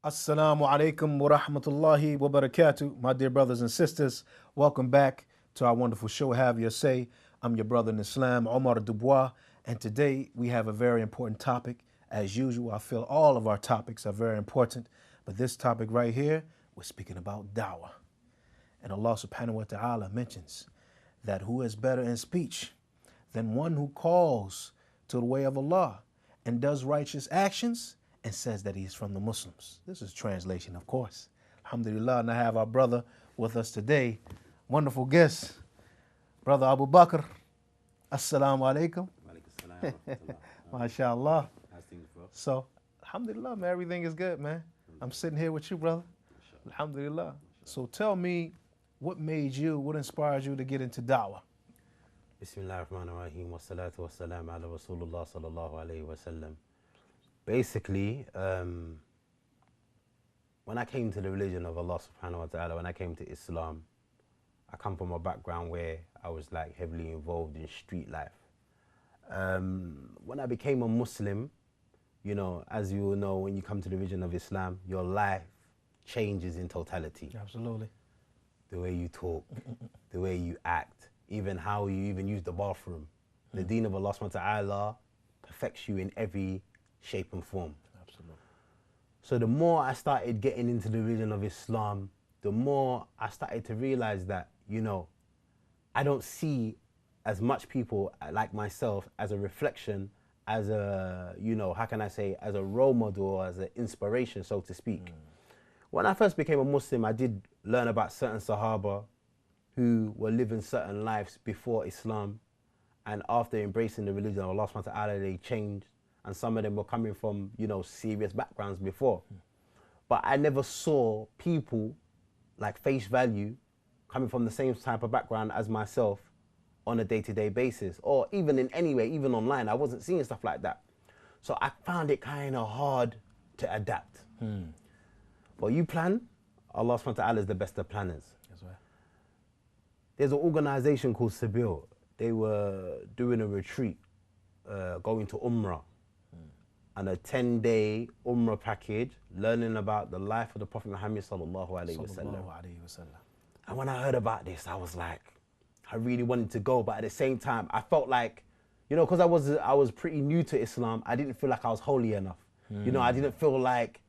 Assalamu alaikum wa rahmatullahi wa barakatuh. My dear brothers and sisters, welcome back to our wonderful show, Have Your Say. I'm your brother in Islam, Omar Dubois, and today we have a very important topic. As usual, I feel all of our topics are very important, but this topic right here, we're speaking about Dawah. And Allah subhanahu wa ta'ala mentions that who is better in speech than one who calls to the way of Allah and does righteous actions and says that he's from the Muslims. This is translation, of course. Alhamdulillah, and I have our brother with us today. Wonderful guest, Brother Abu Bakr. Assalamu alaikum. MashaAllah. How's things, bro? So, alhamdulillah, man, everything is good, man. I'm sitting here with you, brother. Alhamdulillah. So tell me, what inspired you to get into da'wah? Bismillah ar-Rahman ar-Rahim wa salatu wa salam ala Rasulullah sallallahu alayhi wa sallam. Basically, when I came to the religion of Allah subhanahu wa ta'ala, when I came to Islam, I come from a background where I was like heavily involved in street life. When I became a Muslim, you know, as you all know, when you come to the religion of Islam, your life changes in totality. Absolutely. The way you talk, the way you act, even how you even use the bathroom. The deen of Allah subhanahu wa ta'ala perfects you in every shape and form. Absolutely. So the more I started getting into the religion of Islam, the more I started to realize that, you know, I don't see as much people like myself as a reflection, as a, you know, how can I say, as a role model or as an inspiration, so to speak. When I first became a Muslim, I did learn about certain Sahaba who were living certain lives before Islam, and after embracing the religion of Allah subhanahu wa ta'ala, they changed, and some of them were coming from, you know, serious backgrounds before. But I never saw people like face value coming from the same type of background as myself on a day-to-day basis, or even in any way, even online. I wasn't seeing stuff like that. So I found it kind of hard to adapt. But you plan, Allah subhanahu wa ta'ala is the best of planners. That's right. There's an organization called Sabil. They were doing a retreat, going to Umrah, and a 10-day Umrah package, learning about the life of the Prophet Muhammad sallallahu alaihi wasallam. And when I heard about this, I was like, I really wanted to go, but at the same time, I felt like, you know, because I was pretty new to Islam, I didn't feel like I was holy enough. You know, I didn't feel like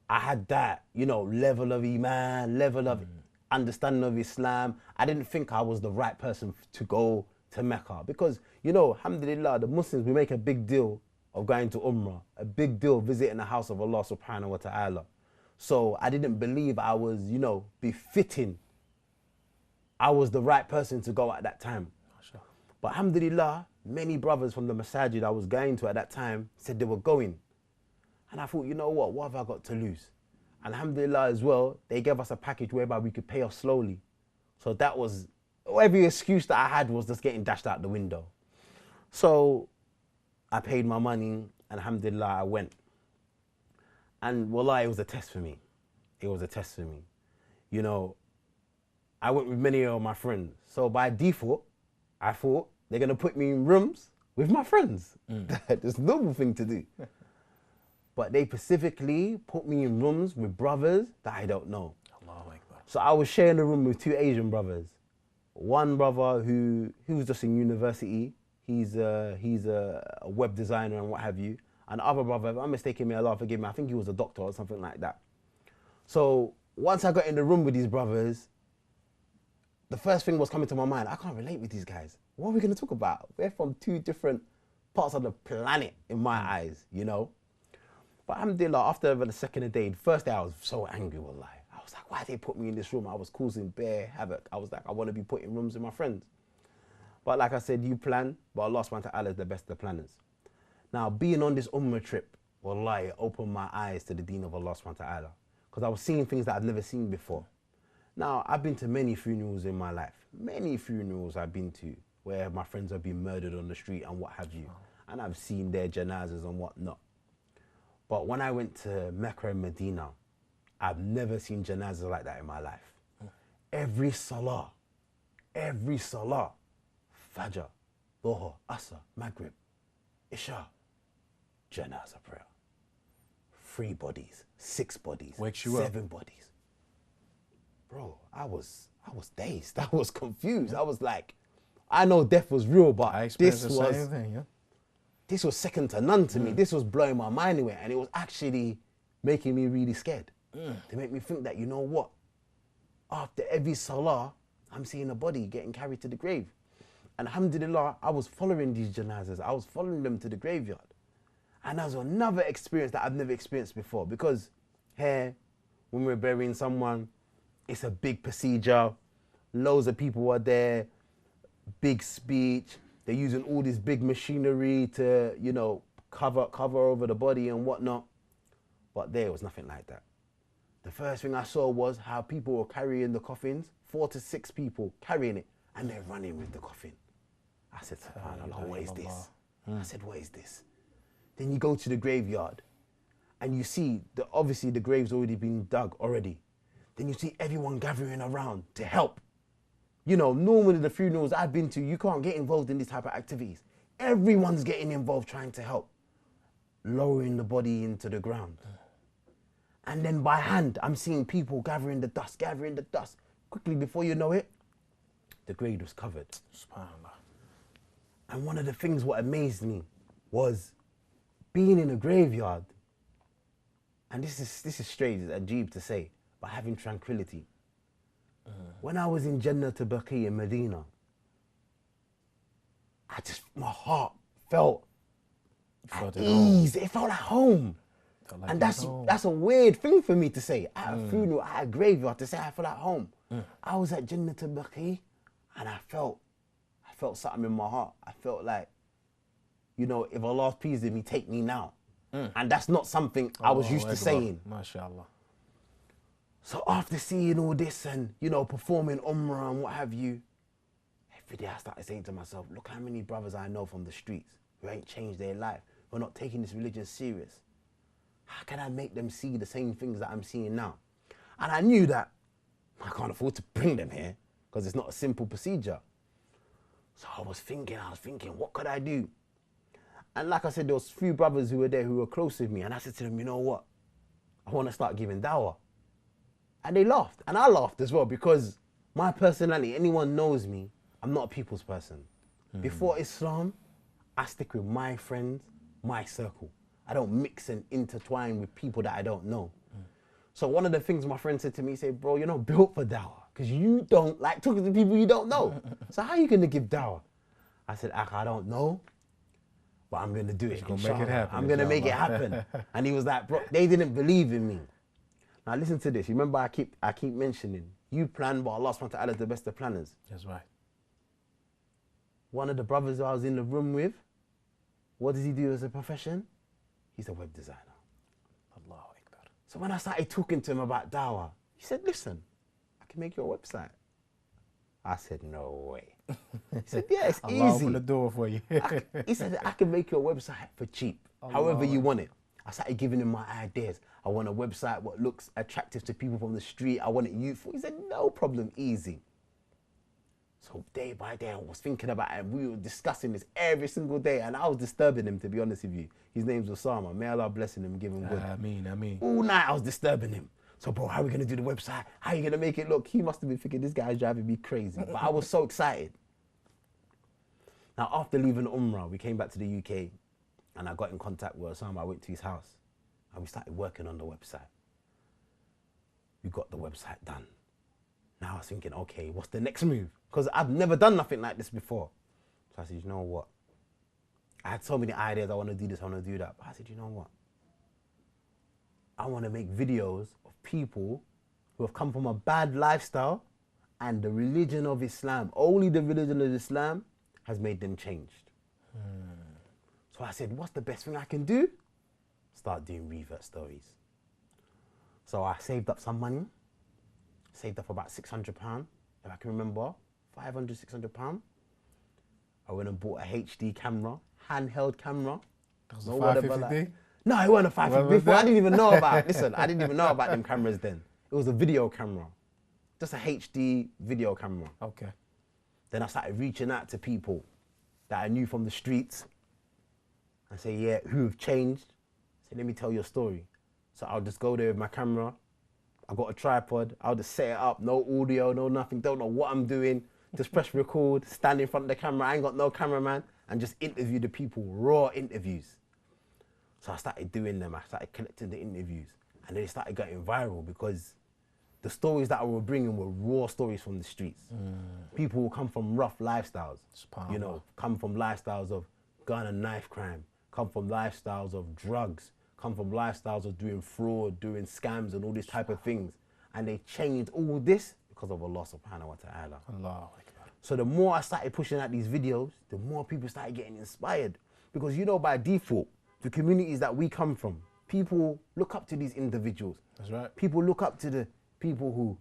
I had that, you know, level of Iman, level of understanding of Islam. I didn't think I was the right person to go to Mecca, because, you know, alhamdulillah, the Muslims, we make a big deal of going to Umrah, a big deal visiting the house of Allah subhanahu wa ta'ala. So I didn't believe I was, you know, befitting. I was the right person to go at that time. But alhamdulillah, many brothers from the masajid I was going to at that time said they were going. And I thought, you know what have I got to lose? And alhamdulillah as well, they gave us a package whereby we could pay off slowly. So that was, every excuse that I had was just getting dashed out the window. So I paid my money, and alhamdulillah, I went. And wallah, it was a test for me. It was a test for me. You know, I went with many of my friends. So by default, I thought they're gonna put me in rooms with my friends. That's a normal thing to do. But they specifically put me in rooms with brothers that I don't know. Allahu Akbar. So I was sharing a room with two Asian brothers. One brother who was just in university. He's a web designer and what have you. And the other brother, if I'm mistaken, may Allah forgive me, I think he was a doctor or something like that. So once I got in the room with these brothers, the first thing was coming to my mind, I can't relate with these guys. What are we gonna talk about? We're from two different parts of the planet in my eyes, you know? But alhamdulillah, after the second day, the first day I was so angry, wallahi. I was like, why did they put me in this room? I was causing bare havoc. I was like, I want to be put in rooms with my friends. But like I said, you plan, but Allah subhanahu wa ta'ala is the best of planners. Now, being on this Umrah trip, wallahi, it opened my eyes to the deen of Allah subhanahu wa ta'ala. Because I was seeing things that I've never seen before. Now, I've been to many funerals in my life. Many funerals I've been to where my friends have been murdered on the street and what have you. And I've seen their janazas and whatnot. But when I went to Mecca and Medina, I've never seen janazas like that in my life. Every salah, Fajr, Dawah, Asr, Maghrib, Isha, janazah prayer. 3 bodies, 6 bodies, Wakes you up. 7 bodies. Bro, I was dazed. I was confused. I was like, I know death was real, but I experienced this the same thing, yeah. this was second to none to me. This was blowing my mind away, and it was actually making me really scared. To make me think that, you know what? After every salah, I'm seeing a body getting carried to the grave. And alhamdulillah, I was following these janazas. I was following them to the graveyard. And that was another experience that I've never experienced before, because here, when we're burying someone, it's a big procedure. Loads of people are there, big speech. They're using all this big machinery to, you know, cover over the body and whatnot. But there was nothing like that. The first thing I saw was how people were carrying the coffins, 4 to 6 people carrying it, and they're running with the coffin. I said, SubhanAllah, what is this? I said, what is this? Then you go to the graveyard and you see that obviously the grave's already been dug already. Then you see everyone gathering around to help. You know, normally the funerals I've been to, you can't get involved in these type of activities. Everyone's getting involved trying to help, lowering the body into the ground. And then by hand, I'm seeing people gathering the dust. Quickly, before you know it, the grave was covered. SubhanAllah. And one of the things what amazed me was being in a graveyard, and this is strange, it's ajib to say, but having tranquility. When I was in Jannah to Baqi in Medina, my heart felt at ease. It felt like home. And that's a weird thing for me to say at a funeral, at a graveyard, to say I feel at home. I was at Jannah to Baqi, and I felt something in my heart. I felt like, you know, if Allah's pleased with me, take me now. And that's not something I was used to saying. MashaAllah. So after seeing all this and, you know, performing Umrah and what have you, every day I started saying to myself, look how many brothers I know from the streets who ain't changed their life, who are not taking this religion serious. How can I make them see the same things that I'm seeing now? And I knew that I can't afford to bring them here because it's not a simple procedure. So I was thinking, what could I do? And like I said, there was a few brothers who were there who were close with me. And I said to them, you know what? I want to start giving dawah. And they laughed. And I laughed as well, because my personality, anyone knows me, I'm not a people's person. Before Islam, I stick with my friends, my circle. I don't mix and intertwine with people that I don't know. So one of the things my friend said to me, he said, bro, you're not built for dawah, because you don't like talking to people you don't know. So how are you going to give dawah? I said, I don't know, but I'm going to do it. You're gonna make it happen, I'm going to make it happen. And he was like, bro, they didn't believe in me. Now listen to this. You remember I keep mentioning, you plan, but Allah subhanahu wa ta'ala is the best of planners. That's right. One of the brothers I was in the room with, what does he do as a profession? He's a web designer. Allahu Akbar. So when I started talking to him about dawah, he said, listen, I can make you a website. I said, no way. He said, yeah, it's easy. Allah opened the door for you. He said, I can make you a website for cheap, however you want it. I started giving him my ideas. I want a website what looks attractive to people from the street. I want it youthful. He said, no problem, easy. So day by day, I was thinking about it, and we were discussing this every single day, and I was disturbing him, to be honest with you. His name's Osama. May Allah bless him and give him good. Ameen. All night I was disturbing him. So, bro, how are we going to do the website? How are you going to make it look? He must have been thinking, this guy's driving me crazy. But I was so excited. Now, after leaving Umrah, we came back to the UK, and I got in contact with Osama. I went to his house, and we started working on the website. We got the website done. Now I was thinking, okay, what's the next move? Because I've never done nothing like this before. So I said, you know what? I had so many ideas. I want to do this, I want to do that. But I said, you know what? I want to make videos of people who have come from a bad lifestyle, and the religion of Islam, only the religion of Islam has made them changed. So I said, what's the best thing I can do? Start doing revert stories. So I saved up some money. Saved up about £600, if I can remember, 500, £600. I went and bought a HD camera, handheld camera. That was a 550D? No, it wasn't a 550. I didn't even know about, listen, I didn't even know about them cameras then. It was a video camera, just a HD video camera. Okay. Then I started reaching out to people that I knew from the streets and say, yeah, who have changed. Say, let me tell your story. So I'll just go there with my camera. I got a tripod. I'll just set it up. No audio, no nothing. Don't know what I'm doing. Just press record, stand in front of the camera. I ain't got no cameraman, and just interview the people, raw interviews. So I started doing them. I started collecting the interviews, and they started getting viral because the stories that I was bringing were raw stories from the streets. People who come from rough lifestyles, you know, come from lifestyles of gun and knife crime, come from lifestyles of drugs, come from lifestyles of doing fraud, doing scams and all these type of things. And they changed all this because of Allah subhanahu wa ta'ala. Allahu Akbar. So the more I started pushing out these videos, the more people started getting inspired. Because you know, by default, the communities that we come from, people look up to these individuals. That's right. People look up to the people who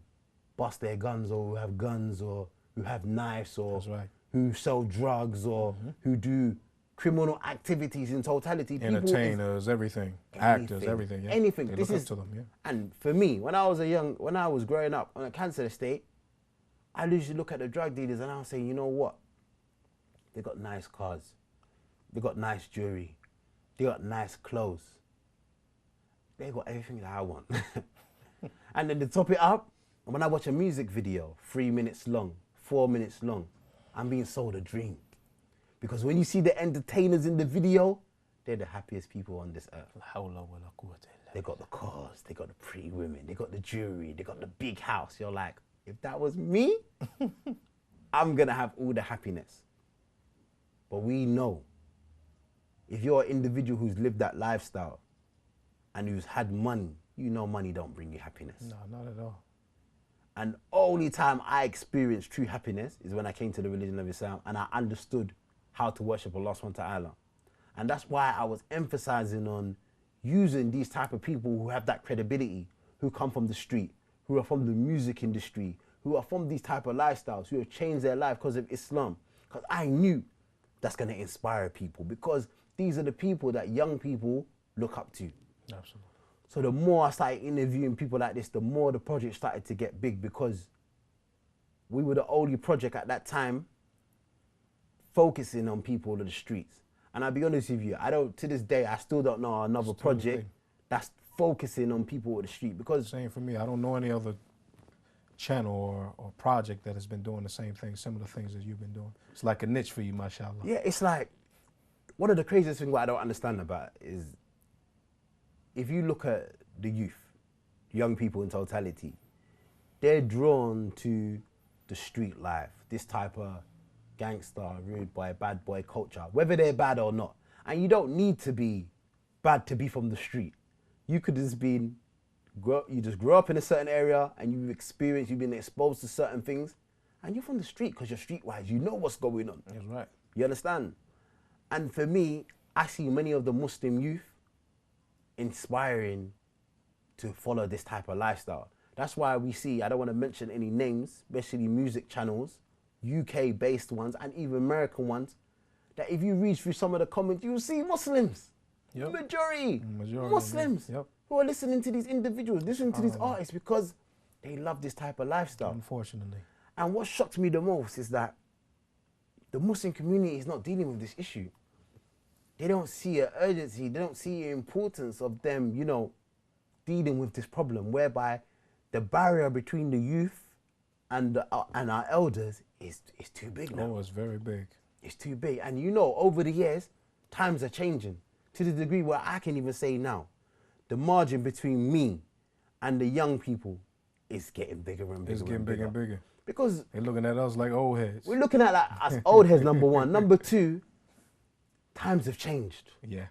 bust their guns, or who have guns, or who have knives, or That's right. who sell drugs, or who do criminal activities in totality. Entertainers, everything. Actors, everything. Yeah. Anything. They This look is, up to them, yeah. and for me, when I was growing up on a cancer estate, I usually look at the drug dealers and I was saying, you know what? They got nice cars. They got nice jewelry. They got nice clothes. They got everything that I want. And then to top it up, when I watch a music video, 3 minutes long, 4 minutes long, I'm being sold a dream. Because when you see the entertainers in the video, they're the happiest people on this earth. They got the cars, they got the pretty women, they got the jewelry, they got the big house. You're like, if that was me, I'm gonna have all the happiness. But we know, if you're an individual who's lived that lifestyle and who's had money, you know money don't bring you happiness. No, not at all. And only time I experienced true happiness is when I came to the religion of Islam and I understood how to worship Allah subhanahu wa ta'ala. And that's why I was emphasizing on using these type of people who have that credibility, who come from the street, who are from the music industry, who are from these type of lifestyles, who have changed their life because of Islam. Because I knew that's going to inspire people, because these are the people that young people look up to. Absolutely. So the more I started interviewing people like this, the more the project started to get big, because we were the only project at that time focusing on people of the streets. And I'll be honest with you, to this day, I still don't know another project that's focusing on people of the street. Because same for me. I don't know any other channel or project that has been doing the same thing, similar things that you've been doing. It's like a niche for you, mashallah. yeah, it's like, one of the craziest things what I don't understand about is, if you look at the youth, young people in totality, they're drawn to the street life, this type of gangster, rude boy, bad boy culture, whether they're bad or not. And you don't need to be bad to be from the street. You could just you just grow up in a certain area and you've been exposed to certain things, and you're from the street because you're streetwise. You know what's going on. That's right. You understand? And for me, I see many of the Muslim youth inspiring to follow this type of lifestyle. That's why we see, I don't want to mention any names, especially music channels, UK based ones and even American ones, that if you read through some of the comments, you'll see Muslims. Yep. Majority Muslims, yep, who are listening to these individuals, listening to these artists, because they love this type of lifestyle. Unfortunately. And what shocked me the most is that the Muslim community is not dealing with this issue. They don't see an urgency, they don't see the importance of them, you know, dealing with this problem, whereby the barrier between the youth and our elders is too big now. Oh, it's very big. It's too big. And you know, over the years, times are changing to the degree where I can even say now, the margin between me and the young people is getting bigger and bigger. It's getting bigger and bigger. Because they're looking at us like old heads. we're looking at us old heads, number one. Number two, times have changed. Yeah.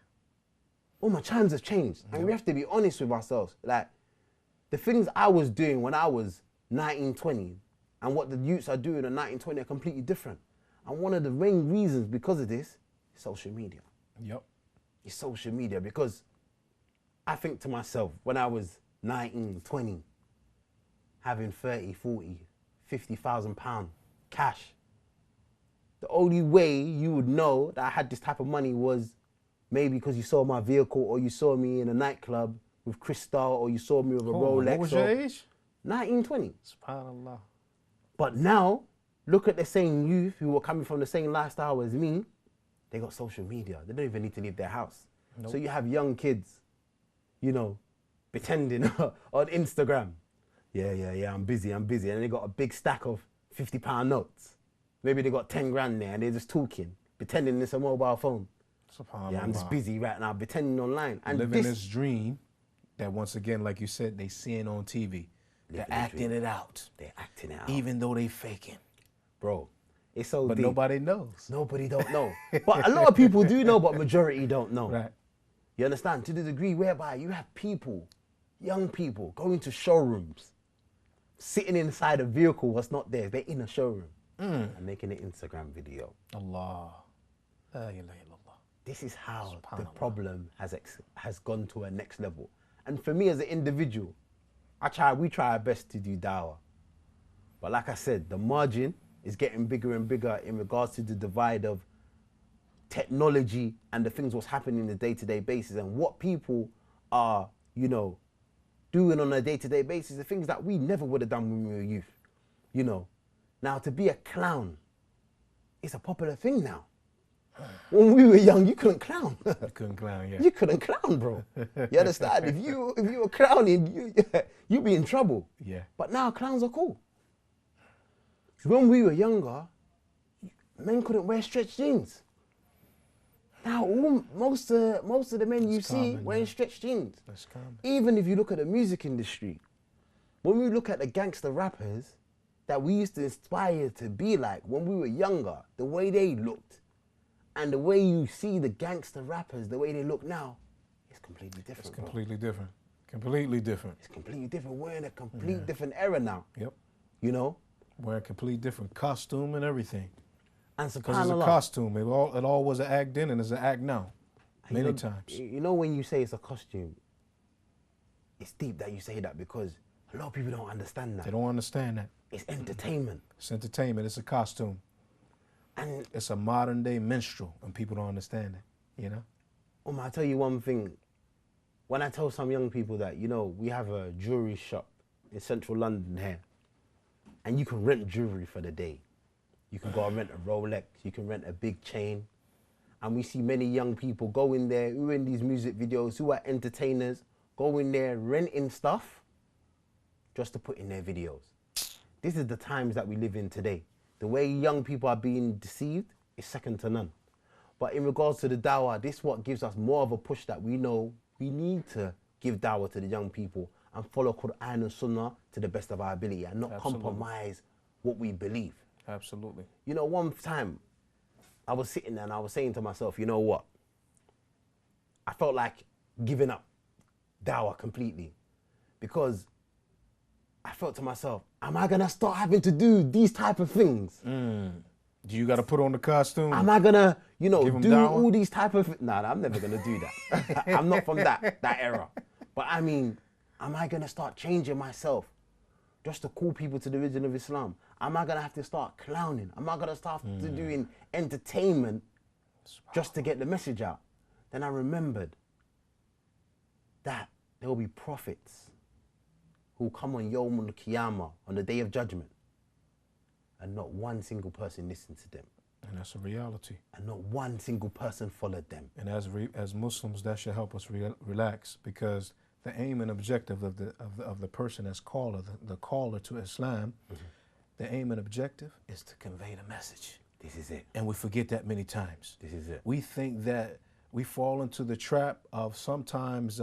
Oh, my times have changed. And we have to be honest with ourselves. Like, the things I was doing when I was 19, 20, and what the youths are doing at 19, 20 are completely different. And one of the main reasons because of this is social media. Yep. It's social media, because I think to myself, when I was 19, 20, having 30, 40, 50,000 pounds cash, the only way you would know that I had this type of money was maybe because you saw my vehicle, or you saw me in a nightclub with Cristal, or you saw me with a Rolex. What was your age? 19, 20. SubhanAllah. But now, look at the same youth who were coming from the same lifestyle as me. They got social media. They don't even need to leave their house. Nope. So you have young kids, you know, pretending on Instagram. Yeah, I'm busy. And they got a big stack of £50 notes. Maybe they got 10 grand there and they're just talking, pretending it's a mobile phone. Yeah, I'm just busy right now, pretending online. And living this dream that, once again, like you said, they seeing on TV. They're acting it out. They're acting it out. Even though they faking. Bro, it's so But deep. nobody knows. Nobody don't know. But a lot of people do know, but majority don't know. Right. You understand? To the degree whereby you have people, young people, going to showrooms, sitting inside a vehicle that's not theirs. They're in a showroom and making an Instagram video. Allah. La ilaha illallah. This is how the problem has gone to a next level. And for me as an individual, we try our best to do dawah. But like I said, the margin is getting bigger and bigger in regards to the divide of technology and the things what's happening on a day-to-day basis, and what people are, you know, doing on a day-to-day basis, the things that we never would have done when we were youth, you know. Now, to be a clown is a popular thing now. When we were young, you couldn't clown. You couldn't clown, yeah. You couldn't clown, bro. You understand? If you were clowning, you'd be in trouble. Yeah. But now clowns are cool. When we were younger, men couldn't wear stretched jeans. Now, most of the men you see wearing stretched jeans. That's common. Even if you look at the music industry, when we look at the gangster rappers that we used to aspire to be like when we were younger, the way they looked, and the way you see the gangster rappers, the way they look now, it's completely different. It's completely different. Completely different. It's completely different. We're in a complete different era now. Yep. You know? Wearing a completely different costume and everything. And because it's a costume. It all was an act then and it's an act now. Many times. You know when you say it's a costume, it's deep that you say that, because a lot of people don't understand that. They don't understand that. It's entertainment. It's entertainment. It's a costume. And it's a modern day minstrel, and people don't understand it, you know? I'll tell you one thing. When I tell some young people that, you know, we have a jewelry shop in central London here, and you can rent jewelry for the day. You can go and rent a Rolex, you can rent a big chain. And we see many young people go in there, who are in these music videos, who are entertainers, go in there renting stuff just to put in their videos. This is the times that we live in today. The way young people are being deceived is second to none. But in regards to the dawah, this is what gives us more of a push that we know we need to give dawah to the young people and follow Quran and Sunnah to the best of our ability and not compromise what we believe. Absolutely. You know, one time I was sitting there and I was saying to myself, you know what? I felt like giving up dawah completely, because I felt to myself, am I going to start having to do these type of things? Do you got to put on the costume? Am I going to, you know, do all these type of... Nah, I'm never going to do that. I'm not from that era. But I mean, am I going to start changing myself just to call people to the religion of Islam? Am I going to have to start clowning? Am I going to start doing entertainment just to get the message out? Then I remembered that there will be prophets who will come on Yawm al-Qiyamah, on the Day of Judgment, and not one single person listened to them. And that's a reality. And not one single person followed them. And as Muslims, that should help us relax, because the aim and objective of the person as caller, the caller to Islam, the aim and objective is to convey the message. This is it. And we forget that many times. This is it. We think that we fall into the trap of sometimes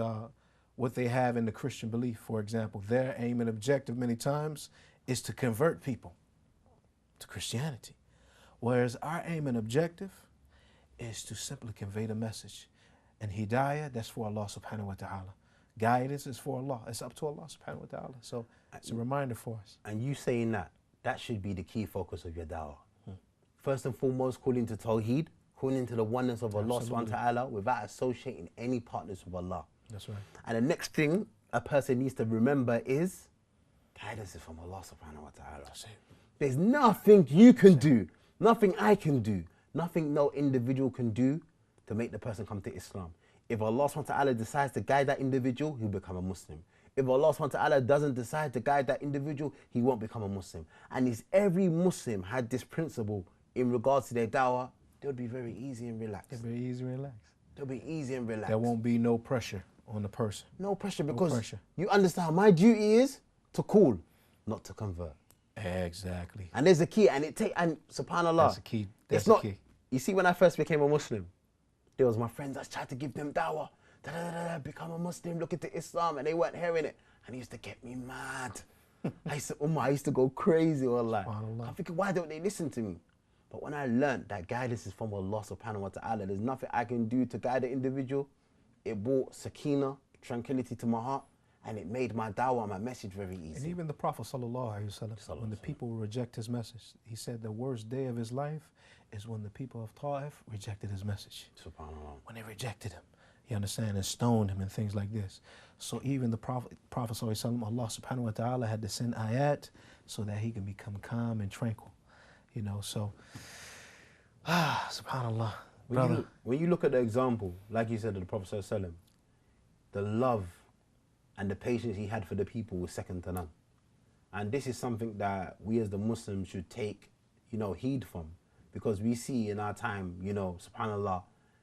what they have in the Christian belief, for example. Their aim and objective many times is to convert people to Christianity. Whereas our aim and objective is to simply convey the message. And hidayah, that's for Allah subhanahu wa ta'ala. Guidance is for Allah. It's up to Allah subhanahu wa ta'ala. So it's a reminder for us. And you saying that should be the key focus of your dawah. First and foremost, calling to Tawheed, calling to the oneness of Allah subhanahu wa ta'ala without associating any partners with Allah. That's right. And the next thing a person needs to remember is guidance is from Allah subhanahu wa ta'ala. That's it. There's nothing you can do, nothing I can do, nothing no individual can do to make the person come to Islam. If Allah subhanahu wa ta'ala decides to guide that individual, he'll become a Muslim. If Allah subhanahu wa ta'ala doesn't decide to guide that individual, he won't become a Muslim. And if every Muslim had this principle in regards to their dawah, they would be very easy and relaxed. They'll be easy and relaxed. They'll be easy and relaxed. There won't be no pressure on the person. No pressure, No because pressure. you understand my duty is to call, not to convert. Exactly. And there's a key, and subhanAllah. That's the key. That's It's the not, key. you see, when I first became a Muslim, there was my friends that tried to give them dawah, become a Muslim, look into Islam, and they weren't hearing it. And it used to get me mad. I used to go crazy, wallah. I'm thinking, why don't they listen to me? But when I learned that guidance is from Allah subhanahu wa ta'ala, there's nothing I can do to guide the individual, it brought sakina, tranquility to my heart, and it made my dawah, my message, very easy. And even the Prophet sallallahu alaihi wasallam, when the people reject his message, he said the worst day of his life is when the people of Ta'if rejected his message. SubhanAllah. When they rejected him, you understand, and stoned him and things like this. So even the Prophet sallallahu alaihi wasallam, Allah subhanahu wa ta'ala had to send ayat so that he can become calm and tranquil. You know, so, subhanAllah. When you look at the example, like you said, of the Prophet sallallahu alaihi wasallam, the love and the patience he had for the people was second to none. And this is something that we as the Muslims should take, heed from, because we see in our time, subhanAllah,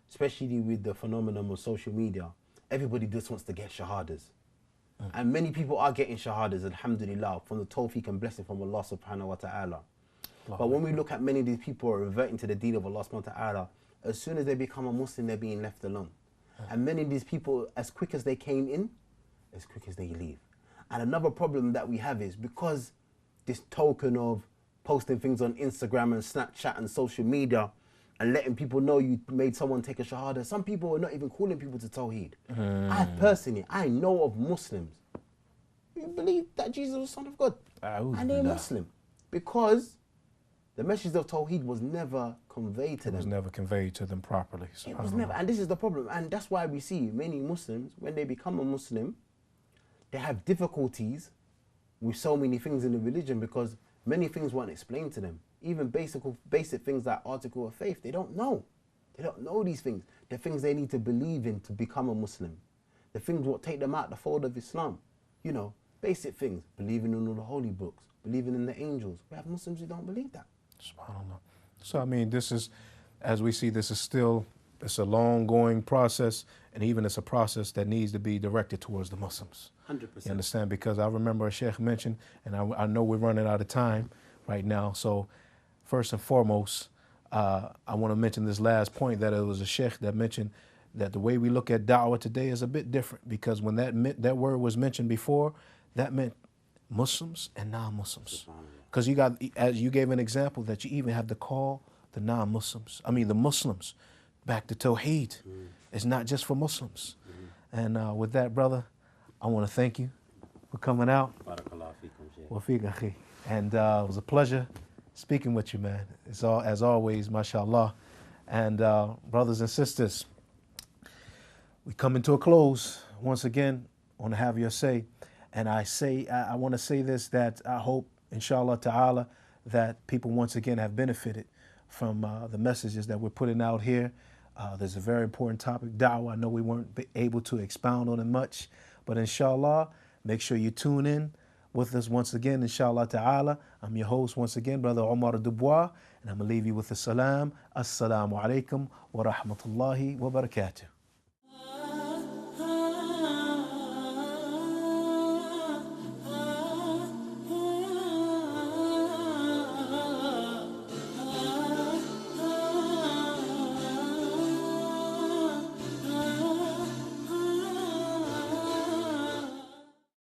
especially with the phenomenon of social media, everybody just wants to get shahadas. And many people are getting shahadas, alhamdulillah, from the tawfiq and blessing from Allah subhanahu wa ta'ala. But when we look at many of these people who are reverting to the deen of Allah subhanahu wa ta'ala, as soon as they become a Muslim, they're being left alone. And many of these people, as quick as they came in, as quick as they leave. And another problem that we have is because this token of posting things on Instagram and Snapchat and social media and letting people know you made someone take a shahada, some people are not even calling people to Tawheed. I know of Muslims who believe that Jesus was the Son of God. And they're Muslim. Because the message of Tawheed was never conveyed to them. It was never conveyed to them properly. It was never, and this is the problem. And that's why we see many Muslims, when they become a Muslim, they have difficulties with so many things in the religion because many things weren't explained to them. Even basic things like article of faith, they don't know. They don't know these things. The things they need to believe in to become a Muslim. The things what take them out the fold of Islam. Basic things. Believing in all the holy books. Believing in the angels. We have Muslims who don't believe that. SubhanAllah. So, I mean, this is, as we see, this is still, it's a long-going process, and even it's a process that needs to be directed towards the Muslims. 100%. You understand? Because I remember a sheikh mentioned, and I know we're running out of time right now, so first and foremost, I want to mention this last point, that it was a sheikh that mentioned that the way we look at da'wah today is a bit different, because when that word was mentioned before, that meant Muslims and non-Muslims. Because you got, as you gave an example, that you even have to call the non-Muslims, the Muslims, back to Tawheed. It's not just for Muslims. And with that, brother, I want to thank you for coming out. And it was a pleasure speaking with you, man. It's all, as always, mashallah. And brothers and sisters, we come into a close. Once again, I want to have your say. And I want to say this, that I hope, inshallah ta'ala, that people once again have benefited from the messages that we're putting out here. There's a very important topic, da'wah. I know we weren't able to expound on it much, but inshallah, make sure you tune in with us once again, inshallah ta'ala. I'm your host once again, Brother Omar Dubois, and I'm going to leave you with the salam. Assalamu alaikum wa rahmatullahi wa barakatuh.